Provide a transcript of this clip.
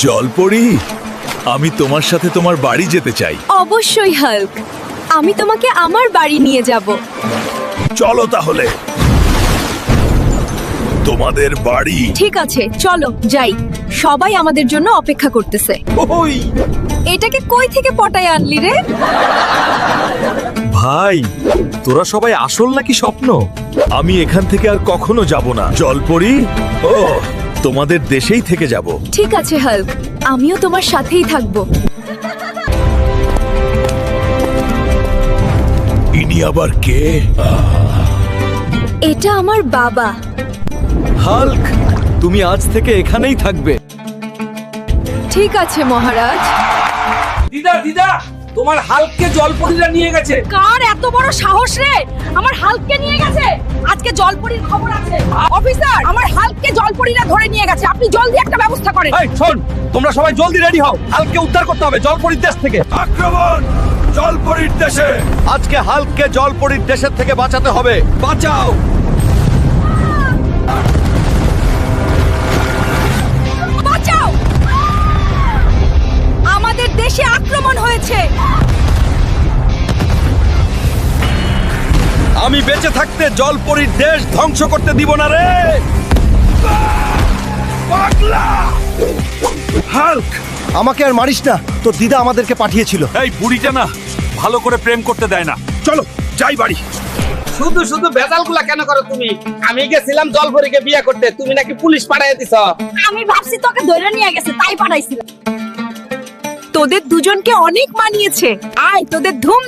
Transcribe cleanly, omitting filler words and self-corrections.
জলপরি, আমি তোমার সাথে তোমার বাড়ি যেতে চাই। অবশ্যই হাল্ক, আমি তোমাকে আমার বাড়ি নিয়ে যাব। চলো তাহলে তোমাদের বাড়ি। ঠিক আছে, চলো যাই। সবাই আমাদের জন্য অপেক্ষা করতেছে। ওই এটাকে কই থেকে পটায় আনলি রে? ভাই, তোরা সবাই আসল নাকি স্বপ্ন? আমি এখান থেকে আর কখনো যাব না। জলপরি, ও তোমাদের দেশেই থেকে যাব। ঠিক আছে হাল্ক, আমিও তোমার সাথেই থাকবো। ইনি আবার কে? এটা আমার বাবা। হাল্ক, তুমি আজ থেকে এখানেই থাকবে। ঠিক আছে মহারাজ। দিদা দিদা, তোমার হাল্ককে জলপরীরা নিয়ে গেছে। কার এত বড় সাহস রে? আমার হাল্ককে নিয়ে গেছে। আজকে জলপরীর খবর আছে। অফিসার, আমার হাল্ককে জলপরীরা ধরে নিয়ে গেছে। আপনি জলদি একটা ব্যবস্থা করেন। এই শোন, তোমরা সবাই জলদি রেডি হও, হাল্ককে উদ্ধার করতে হবে জলপরীর দেশ থেকে। আক্রমণ জলপরীর দেশে। আজকে হাল্ককে জলপরীর দেশের থেকে বাঁচাতে হবে। বাঁচাও। বাঁচাও! আমাদের দেশে আক্রমণ হয়েছে। আমি বেঁচে থাকতে জলপরীর দেশ ধ্বংস করতে দিব না রে। পাগলা! হাল্ক, আমাকে আর মারিস না, তোর দিদা আমাদেরকে পাঠিয়েছিল। এই বুড়িটা না ভালো করে প্রেম করতে দেয় না। চলো যাই বাড়ি। শুধু শুধু ভেজালগুলা কেন করো তুমি? আমি গেছিলাম জলপরীকে বিয়ে করতে, তুমি নাকি পুলিশ পাঠিয়ে দিছ। আমি ভাবছি তোকে ধরে নিয়ে গেছে, তাই পাঠাইছিলাম। তোদের দুজনকে অনেক মানিয়েছে। আয়, তোদের ধুম